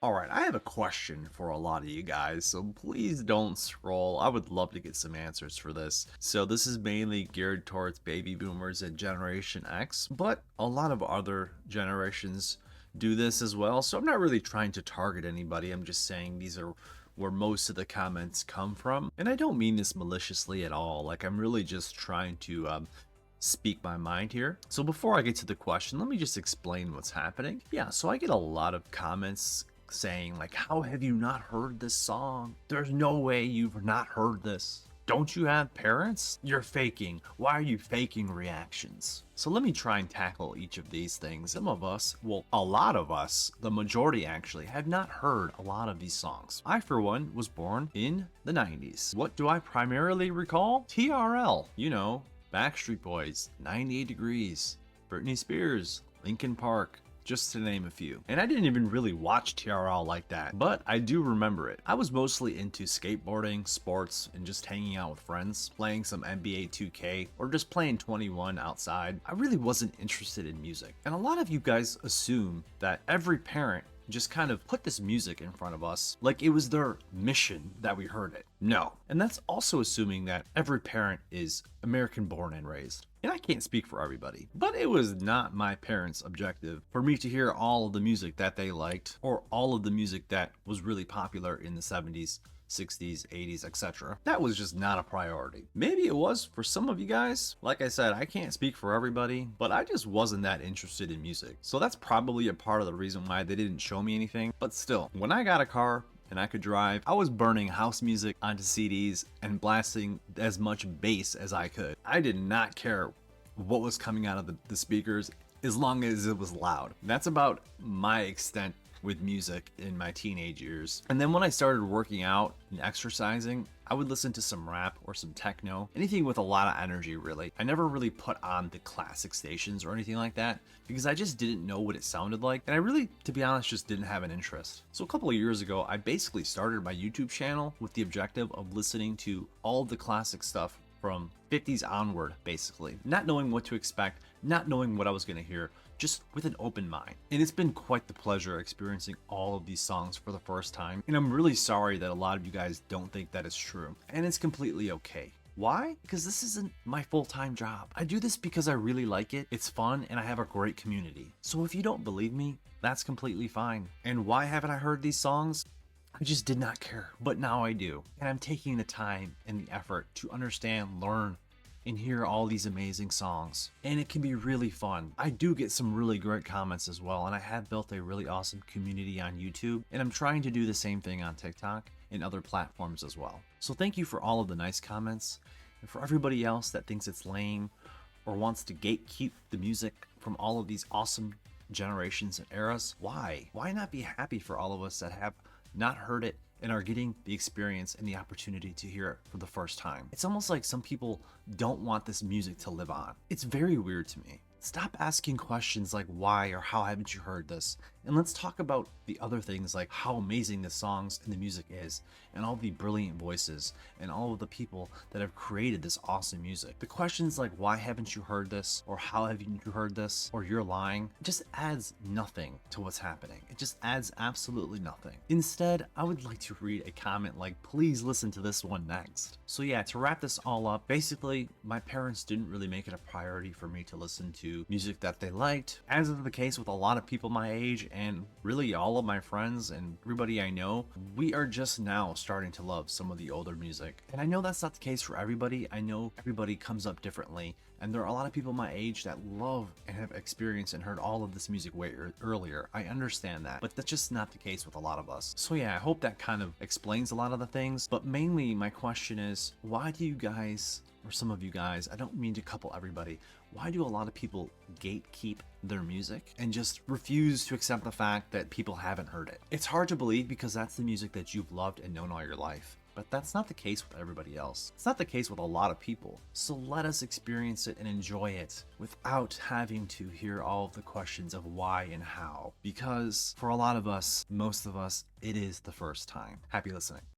Alright, I have a question for a lot of you guys, so please don't scroll. I would love to get some answers for this. So this is mainly geared towards baby boomers and Generation X, but a lot of other generations do this as well. So I'm not really trying to target anybody. I'm just saying these are where most of the comments come from. And I don't mean this maliciously at all. Like, I'm really just trying to speak my mind here. So before I get to the question, let me just explain what's happening. Yeah, so I get a lot of comments saying like, how have you not heard this song? There's no way you've not heard this. Don't you have parents? You're faking. Why are you faking reactions? So let me try and tackle each of these things. Some of us, well, a lot of us, the majority actually, have not heard a lot of these songs. I, for one, was born in the 90s. What do I primarily recall? TRL, you know, Backstreet Boys, 98 Degrees, Britney Spears, Linkin Park, just to name a few. And I didn't even really watch TRL like that, but I do remember it. I was mostly into skateboarding, sports, and just hanging out with friends, playing some NBA 2K, or just playing 21 outside. I really wasn't interested in music. And a lot of you guys assume that every parent just kind of put this music in front of us like it was their mission that we heard it. No. And that's also assuming that every parent is American born and raised. And I can't speak for everybody, but it was not my parents' objective for me to hear all of the music that they liked or all of the music that was really popular in the 70s, 60s, 80s, etc. That was just not a priority. Maybe it was for some of you guys. Like I said, I can't speak for everybody, but I just wasn't that interested in music. So that's probably a part of the reason why they didn't show me anything. But still, when I got a car and I could drive, I was burning house music onto CDs and blasting as much bass as I could. I did not care what was coming out of the speakers as long as it was loud. That's about my extent with music in my teenage years. And then when I started working out and exercising, I would listen to some rap or some techno, anything with a lot of energy really. I never really put on the classic stations or anything like that because I just didn't know what it sounded like. And I really, to be honest, just didn't have an interest. So a couple of years ago, I basically started my YouTube channel with the objective of listening to all of the classic stuff from 50s onward, basically. Not knowing what to expect, not knowing what I was going to hear, just with an open mind. And it's been quite the pleasure experiencing all of these songs for the first time. And I'm really sorry that a lot of you guys don't think that is true. And it's completely okay. Why? Because this isn't my full-time job. I do this because I really like it, it's fun, and I have a great community. So if you don't believe me, that's completely fine. And why haven't I heard these songs? I just did not care, but now I do. And I'm taking the time and the effort to understand, learn, and hear all these amazing songs. And it can be really fun. I do get some really great comments as well, and I have built a really awesome community on YouTube, and I'm trying to do the same thing on TikTok and other platforms as well. So thank you for all of the nice comments, and for everybody else that thinks it's lame or wants to gatekeep the music from all of these awesome generations and eras. Why? Why not be happy for all of us that have not heard it and are getting the experience and the opportunity to hear it for the first time? It's almost like some people don't want this music to live on. It's very weird to me. Stop asking questions like why or how haven't you heard this, and let's talk about the other things like how amazing the songs and the music is, and all the brilliant voices and all of the people that have created this awesome music. The questions like why haven't you heard this, or how haven't you heard this, or you're lying, just adds nothing to what's happening. It just adds absolutely nothing. Instead, I would like to read a comment like, please listen to this one next. So yeah, to wrap this all up, basically my parents didn't really make it a priority for me to listen to music that they liked, as is the case with a lot of people my age and really all of my friends and everybody I know. We are just now starting to love some of the older music, and I know that's not the case for everybody. I know everybody comes up differently, and there are a lot of people my age that love and have experienced and heard all of this music way earlier. I understand that, but that's just not the case with a lot of us. So yeah, I hope that kind of explains a lot of the things, but mainly my question is, why do you guys, or some of you guys, I don't mean to couple everybody, why do a lot of people gatekeep their music and just refuse to accept the fact that people haven't heard it? It's hard to believe because that's the music that you've loved and known all your life. But that's not the case with everybody else. It's not the case with a lot of people. So let us experience it and enjoy it without having to hear all of the questions of why and how. Because for a lot of us, most of us, it is the first time. Happy listening.